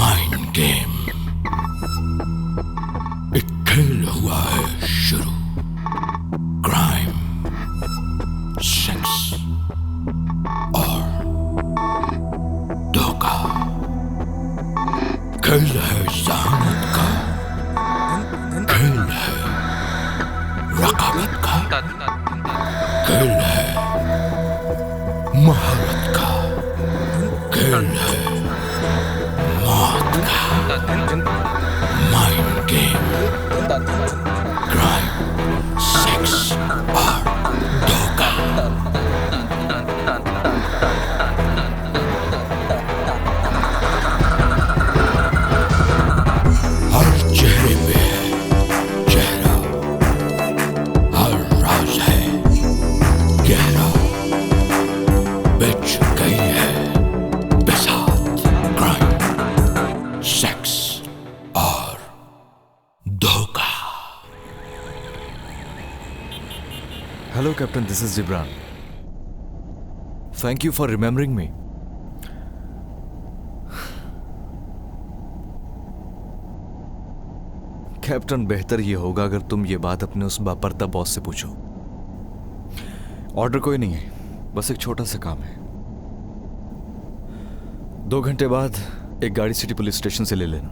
Mind game एक खेल हुआ है शुरू। क्राइम, सेक्स और धोखा। खेल है जहानत का, खेल है रकाबत का, खेल है महारत का, खेल है मौत का। माइंड गेम, क्राइम, सेक्स और धोखा। हर चेहरे पे है चेहरा, हर राज है गहरा, बिछ गई है बिसात। क्राइम, सेक्स और धोखा। Hello, Captain. This is Gibran. Thank you for remembering me. Captain, बेहतर ये होगा अगर तुम ये बात अपने उस बापर्दा बॉस से पूछो। ऑर्डर कोई नहीं है, बस एक छोटा सा काम है। 2 घंटे बाद एक गाड़ी सिटी पुलिस स्टेशन से ले लेना।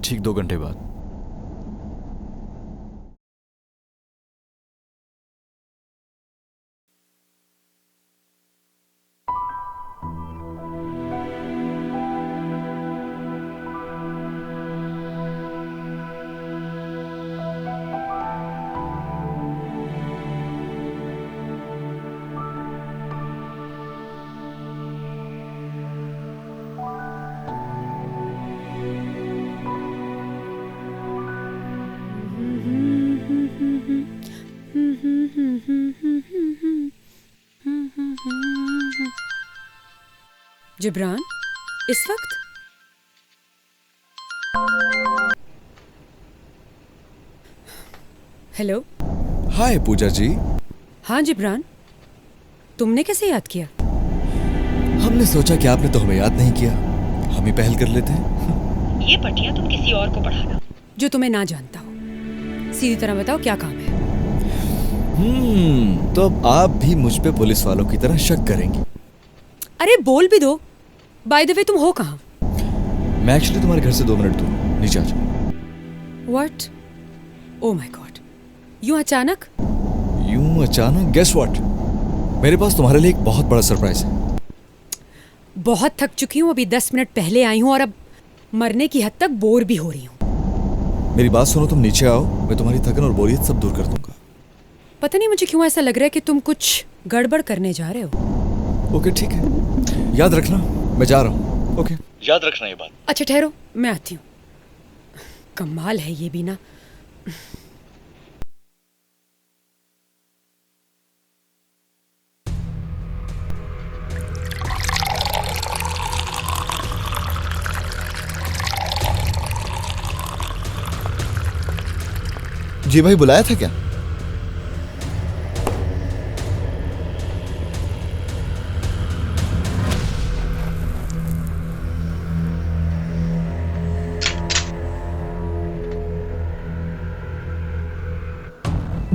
ठीक 2 घंटे बाद। जिब्रान, इस वक्त? हेलो। हाय पूजा जी। हाँ जिब्रान, तुमने कैसे याद किया? हमने सोचा कि आपने तो हमें याद नहीं किया, हम ही पहल कर लेते हैं। ये पटिया तुम किसी और को पढ़ाना जो तुम्हें ना जानता हो। सीधी तरह बताओ क्या काम है? तो अब आप भी मुझ पे पुलिस वालों की तरह शक करेंगी? अरे बोल भी दो। बाय द वे, तुम हो कहाँ? मैं एक्चुअली तुम्हारे घर से 2 मिनट दूर हूँ, नीचे आ जाओ। व्हाट? ओह माय गॉड, यूं अचानक? यूं अचानक? गेस व्हाट, मेरे पास तुम्हारे लिए एक बहुत बड़ा सरप्राइज है। बहुत थक चुकी हूँ, अभी 10 मिनट पहले आई हूँ और अब मरने की हद तक बोर भी हो रही हूँ। मेरी बात सुनो, तुम नीचे आओ, मैं तुम्हारी थकन और बोरियत सब दूर कर दूंगा। पता नहीं मुझे क्यों ऐसा लग रहा है कि तुम कुछ गड़बड़ करने जा रहे हो। ओके ठीक है, याद रखना मैं जा रहा हूँ। ओके, याद रखना ये बात। अच्छा ठहरो, मैं आती हूँ। कमाल है ये भी ना। जी भाई, बुलाया था क्या?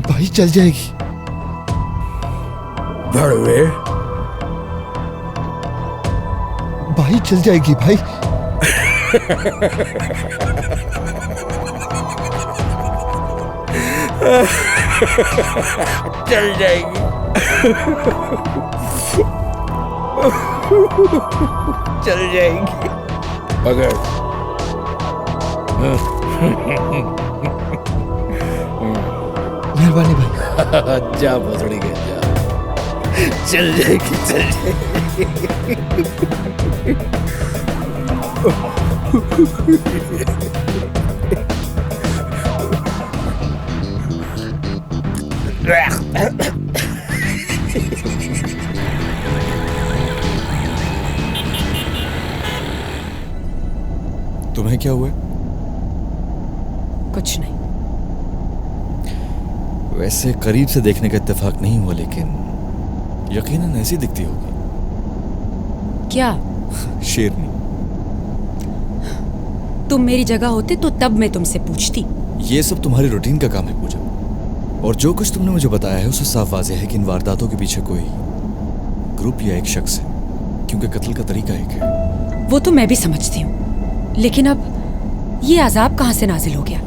भाई चल जाएगी। बड़वे, भाई चल जाएगी भाई। चल जाएगी। चल जाएगी मगर मेहरबानी भाई। जा भोसड़ी के जा। चल जाएगी, चल जाएगी। तुम्हें क्या हुआ? कुछ नहीं। वैसे करीब से देखने का इत्तेफाक नहीं हुआ, लेकिन यकीनन ऐसी दिखती होगी। क्या? शेरनी। तुम मेरी जगह होते तो तब मैं तुमसे पूछती। ये सब तुम्हारी रूटीन का काम है पूजा, और जो कुछ तुमने मुझे बताया है उससे साफ वाज़ेह है कि इन वारदातों के पीछे कोई ग्रुप या एक शख्स है, क्योंकि कत्ल का तरीका एक है। वो तो मैं भी समझती हूँ, लेकिन अब ये अजाब कहाँ से नाजिल हो गया?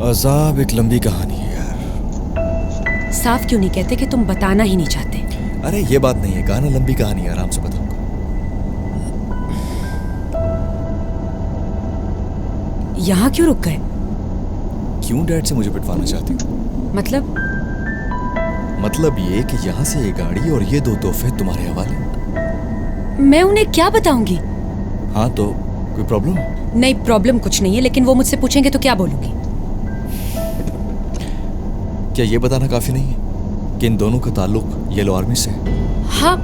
अजाब एक लंबी कहानी है यार। साफ क्यों नहीं कहते कि तुम बताना ही नहीं चाहते? अरे ये बात नहीं है, गाना लंबी कहानी है, आराम से बताऊंगा। यहाँ क्यों रुक गए? क्यों डैड से मुझे पिटवाना चाहती हो? मतलब ये कि यहाँ से ये गाड़ी और ये 2 तोहफे तुम्हारे हवाले। मैं उन्हें क्या बताऊंगी? हाँ तो कोई प्रॉब्लम है? नहीं, प्रॉब्लम कुछ नहीं है, लेकिन वो मुझसे पूछेंगे तो क्या बोलूंगी? क्या ये बताना काफी नहीं है कि इन दोनों का ताल्लुक येलो आर्मी से है? हाँ,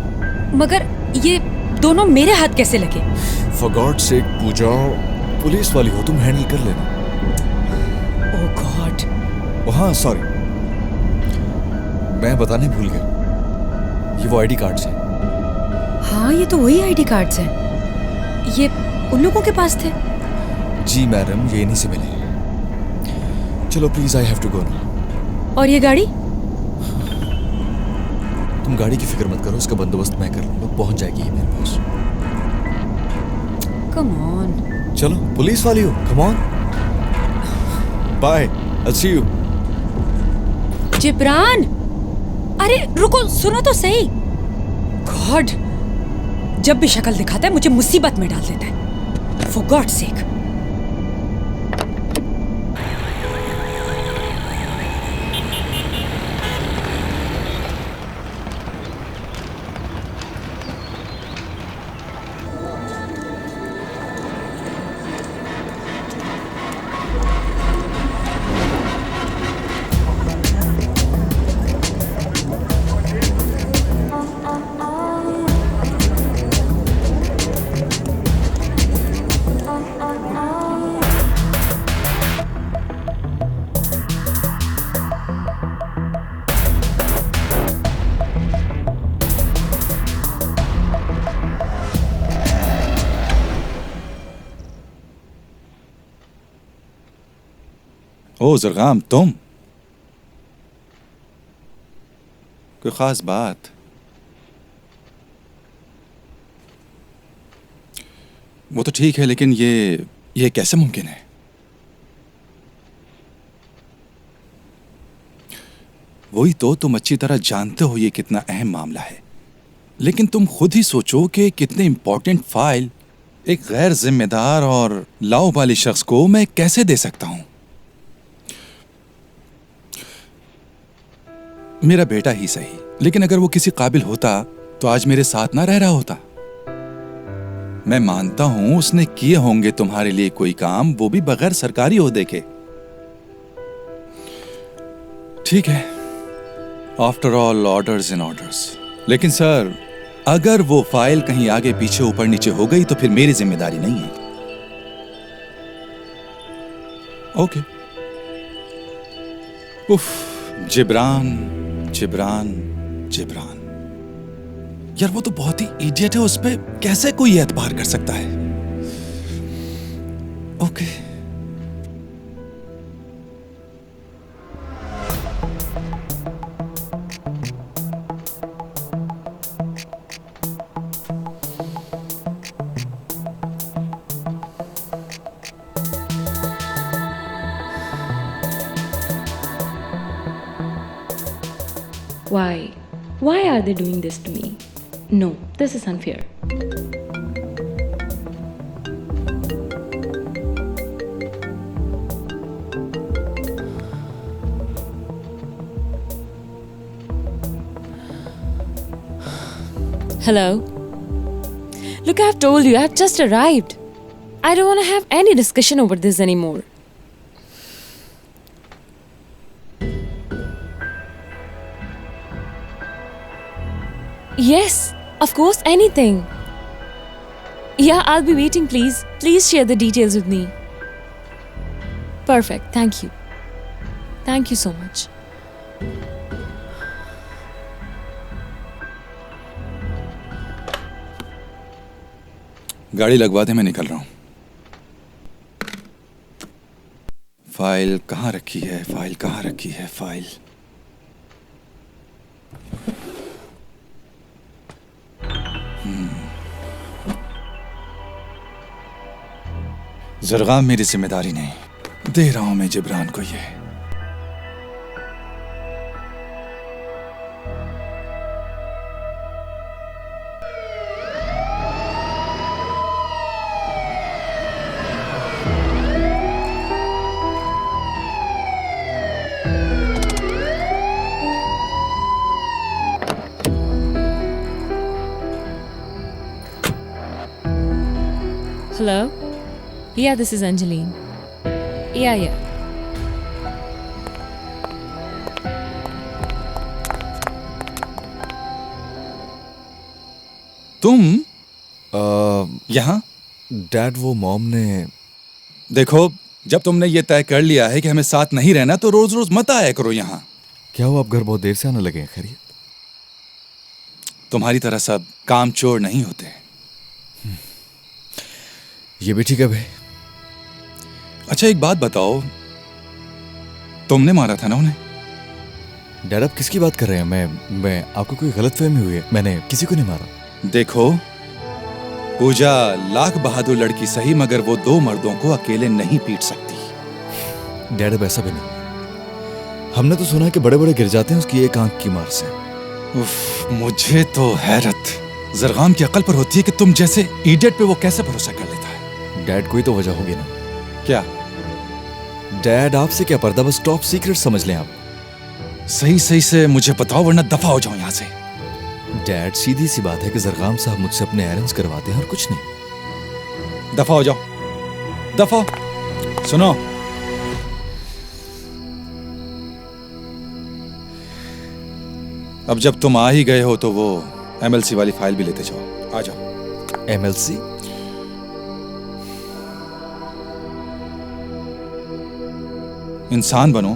मगर ये दोनों मेरे हाथ कैसे लगे? For God sake Pooja, police वाली हो तुम, हैंडल कर लेना। ओह गॉड। हाँ सॉरी, मैं बताने भूल गया, ये वो आईडी कार्ड्स हैं। हाँ, ये तो वही आईडी कार्ड्स हैं। ये उन लोगों के पास थे? जी मैडम, ये इन्हीं से मिले हैं। चलो please, I have to go now. और ये गाड़ी? तुम गाड़ी की फिक्र मत करो, इसका बंदोबस्त मैं कर लूंगा, पहुंच जाएगी ये मेरे पास। Come on. चलो, पुलिस वाली हो, come on. Bye, I see you. Jibran, अरे रुको, सुनो तो सही। गॉड, जब भी शक्ल दिखाता है मुझे मुसीबत में डाल देता है। फॉर गॉड सेक। ओ ज़रगाम, तुम? कोई ख़ास बात? वो तो ठीक है, लेकिन ये कैसे मुमकिन है? वही तो, तुम अच्छी तरह जानते हो ये कितना अहम मामला है, लेकिन तुम खुद ही सोचो कि कितने इंपॉर्टेंट फाइल एक गैर जिम्मेदार और लाओबाली शख्स को मैं कैसे दे सकता हूं? मेरा बेटा ही सही, लेकिन अगर वो किसी काबिल होता तो आज मेरे साथ ना रह रहा होता। मैं मानता हूं उसने किए होंगे तुम्हारे लिए कोई काम, वो भी बगैर सरकारी ओहदे के। ठीक है, आफ्टर ऑल ऑर्डर्स इन ऑर्डर्स। लेकिन सर, अगर वो फाइल कहीं आगे पीछे ऊपर नीचे हो गई तो फिर मेरी जिम्मेदारी नहीं है। ओके। उफ, जिब्रान जिब्रान जिब्रान, यार वो तो बहुत ही इडियट है, उस पे कैसे कोई एतबार कर सकता है? Okay. Why? Why are they doing this to me? No, this is unfair. Hello? Look, I've told you, I've just arrived. I don't want to have any discussion over this anymore. Yes, of course, anything. Yeah, I'll be waiting, please. Please share the details with me. Perfect, thank you. Thank you so much. गाड़ी लगवा दे, मैं निकल रहा हूं। File कहाँ रखी है, file कहाँ रखी है, फाइल। जरगाम मेरी जिम्मेदारी नहीं, दे रहा हूं मैं जिब्रान को ये। Hello? Yeah, this is Angeline. Yeah. तुम अ, यहाँ? डैड वो मॉम ने देखो, जब तुमने ये तय कर लिया है कि हमें साथ नहीं रहना तो रोज रोज मत आया करो यहाँ। क्या हुआ, आप घर बहुत देर से आने लगे हैं? खैरियत? तुम्हारी तरह सब काम चोर नहीं होते। ये भी ठीक है भाई। अच्छा एक बात बताओ, तुमने मारा था ना उन्हें? डैड आप किसकी बात कर रहे हैं? मैं आपको कोई गलतफहमी हुई है? मैंने किसी को नहीं मारा। देखो पूजा लाख बहादुर लड़की सही, मगर वो दो मर्दों को अकेले नहीं पीट सकती। डैड अब ऐसा भी नहीं। हमने तो सुना है कि बड़े बड़े गिर जाते हैं उसकी एक आंख की मार से। उफ, मुझे तो हैरत जरगाम की अकल पर होती है कि तुम जैसे इडियट पे वो कैसे भरोसा कर लेता है। डैड कोई तो वजह होगी ना। क्या? डैड आपसे क्या पर्दा, बस टॉप सीक्रेट समझ लें आप। सही सही से मुझे बताओ वरना दफा हो जाओ यहाँ से। डैड सीधी सी बात है कि जरगाम साहब मुझसे अपने एरंड्स करवाते हैं और कुछ नहीं। दफा हो जाओ, दफा हो। सुनो, अब जब तुम आ ही गए हो तो वो एमएलसी वाली फाइल भी लेते जाओ। आ जाओ। एमएलसी? इंसान बनो,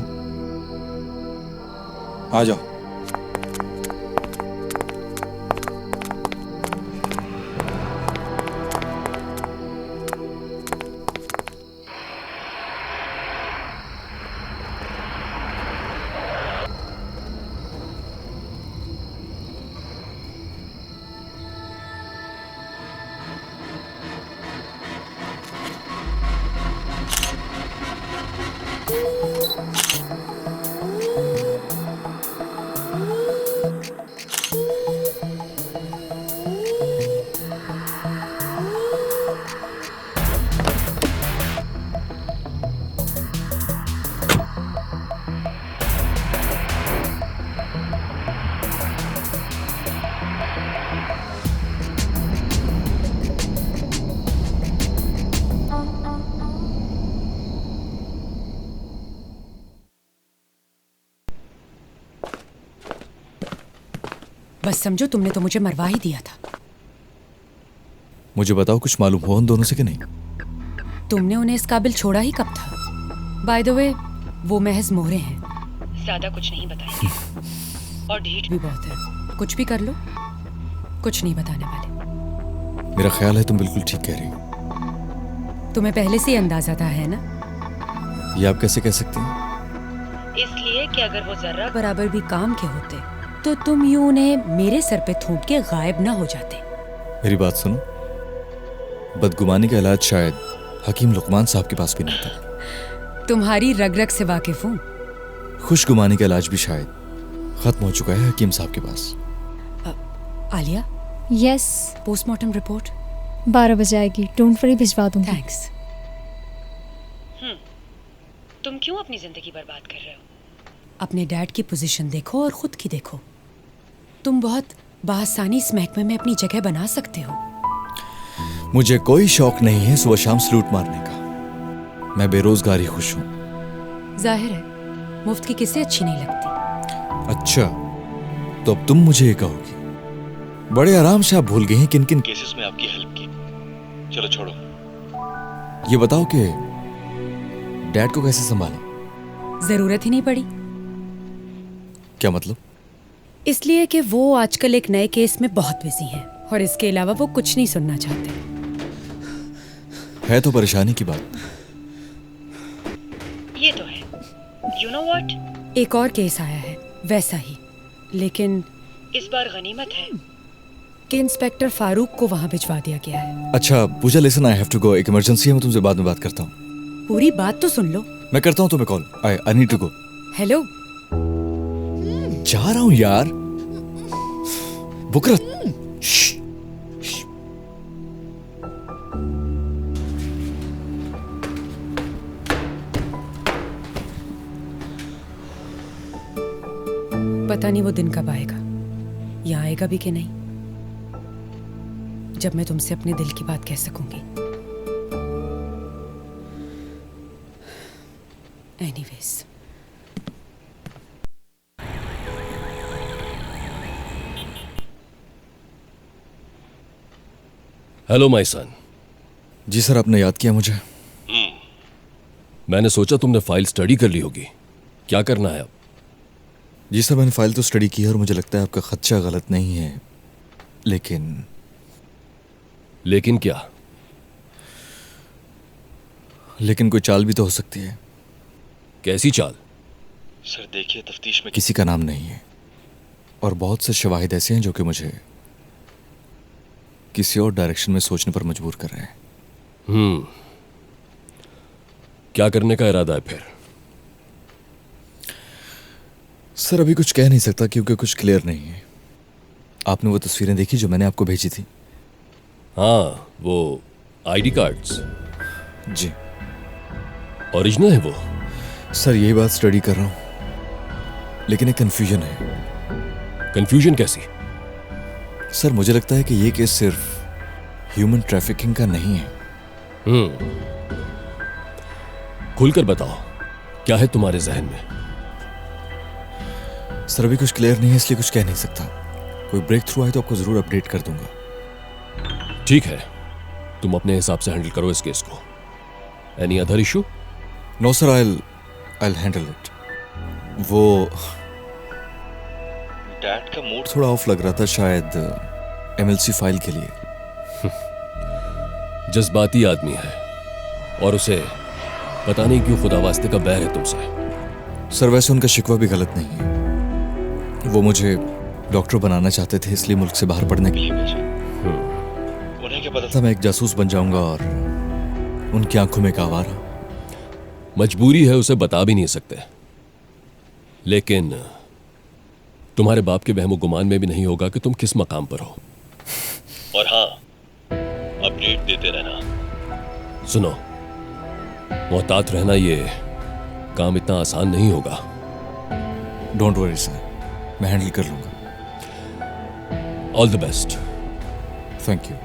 आ जाओ। बस समझो तुमने तो मुझे मरवा ही दिया था। मुझे बताओ, कुछ मालूम हो उन दोनों से कि नहीं? तुमने उन्हें इस काबिल छोड़ा ही कब था? बाय द वे वो महज मोहरे हैं, ज्यादा कुछ नहीं बताएंगे और ढीठ भी बहुत है। कुछ भी कर लो, कुछ नहीं बताने वाले। मेरा ख्याल है तुम बिल्कुल ठीक कह रही हो। तुम्हें पहले से ही अंदाजा था, है ना? ये आप कैसे कह सकती हैं? इसलिए कि अगर वो जर्रा बराबर भी काम के होते तो तुम यूं उन्हें मेरे सर पे थूक के गायब ना हो जाते। मेरी बात सुनो, बदगुमानी का इलाज शायद हकीम लुकमान साहब के पास भी नहीं था। तुम्हारी रग रग से वाकिफ हूँ। खुशगुमानी का इलाज भी शायद खत्म हो चुका है हकीम साहब के पास। आलिया, यस, पोस्टमार्टम रिपोर्ट 12 बजे आएगी। डोंट वरी, भिजवा दूंगी। थैंक्स। तुम क्यों अपनी जिंदगी बर्बाद कर रहे हो? अपने डैड की पोजीशन देखो और खुद की देखो। तुम बहुत बआसानी इस महकमे में अपनी जगह बना सकते हो। मुझे कोई शौक नहीं है सुबह शाम सलूट मारने का। मैं बेरोजगार ही खुश हूँ। जाहिर है मुफ्त की किसे अच्छी नहीं लगती। अच्छा, तो अब तुम मुझे ये कहोगी, बड़े आराम से आप भूल गए हैं किन किन केसेस में आपकी हेल्प की। चलो छोड़ो। ये बताओ कि डैड को कैसे संभाला? जरूरत ही नहीं पड़ी। क्या मतलब? इसलिए कि वो आजकल एक नए केस में बहुत बिजी हैं और इसके अलावा वो कुछ नहीं सुनना चाहते। है तो परेशानी की बात। ये तो यू नो व्हाट, एक और केस आया है वैसा ही, लेकिन इस बार गनीमत है कि इंस्पेक्टर फारूक को वहां भिजवा दिया गया है। अच्छा Puja listen, I have to go, एक इमरजेंसी है, मैं तुमसे बाद में बात करता हूँ। पूरी बात तो सुन लो। मैं करता हूँ तुम्हें call, I need to go. Hello, जा रहा हूँ यार। बुकरत, पता नहीं वो दिन कब आएगा, या आएगा भी कि नहीं, जब मैं तुमसे अपने दिल की बात कह सकूंगी। Anyways, hello my son. जी सर, आपने याद किया मुझे। मैंने सोचा तुमने फाइल स्टडी कर ली होगी, क्या करना है अब? जी सर, मैंने फाइल तो स्टडी की है और मुझे लगता है आपका खदशा गलत नहीं है, लेकिन क्या? लेकिन कोई चाल भी तो हो सकती है। कैसी चाल? सर देखिए, तफ्तीश में किसी का नाम नहीं है और बहुत से शवाहिद ऐसे हैं जो कि मुझे किसी और डायरेक्शन में सोचने पर मजबूर कर रहे हैं। क्या करने का इरादा है फिर? सर अभी कुछ कह नहीं सकता क्योंकि कुछ क्लियर नहीं है। आपने वो तस्वीरें देखी जो मैंने आपको भेजी थी? हाँ, वो आईडी कार्ड्स जी। ओरिजिनल है वो? सर यही बात स्टडी कर रहा हूं, लेकिन एक कंफ्यूजन है। कंफ्यूजन कैसी? सर मुझे लगता है कि ये केस सिर्फ ह्यूमन ट्रैफिकिंग का नहीं है। खुलकर बताओ, क्या है तुम्हारे जहन में? सर अभी कुछ क्लियर नहीं है, इसलिए कुछ कह नहीं सकता। कोई ब्रेक थ्रू आए तो आपको जरूर अपडेट कर दूंगा। ठीक है, तुम अपने हिसाब से हैंडल करो इस केस को। Any other issue? No sir, I'll handle it. वो डैड का मूड थोड़ा ऑफ लग रहा था, शायद एमएलसी फाइल के लिए। जज्बाती आदमी है और उसे पता नहीं क्यों खुदा वास्ते का बैर है तुमसे। सर वैसे उनका शिकवा भी गलत नहीं है। वो मुझे डॉक्टर बनाना चाहते थे, इसलिए मुल्क से बाहर पढ़ने के लिए भेजा। उन्हें क्या पता था मैं एक जासूस बन जाऊंगा और उनकी आंखों में एक आवारा। मजबूरी है, उसे बता भी नहीं सकते, लेकिन तुम्हारे बाप के वहमो गुमान में भी नहीं होगा कि तुम किस मकाम पर हो। और हाँ, अपडेट देते रहना। सुनो, मोहतात रहना, ये काम इतना आसान नहीं होगा। डोंट वरी सर, मैं हैंडल कर लूंगा। All the best. Thank you.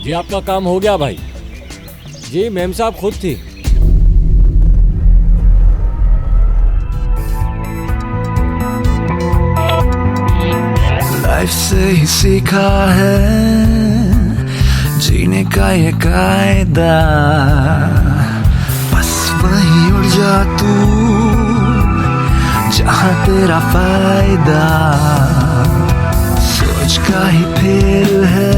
जी आपका काम हो गया भाई। जी मैम साहब खुद थी। लाइफ से ही सीखा है जीने का ये कायदा, बस वहीं उड़ जा तू जहाँ तेरा फायदा। सोच का ही फेल है,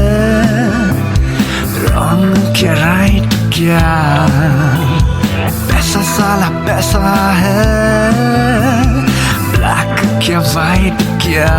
रॉन्ग क्या राइट क्या, पैसा साला पैसा है, ब्लैक क्या वाइट क्या।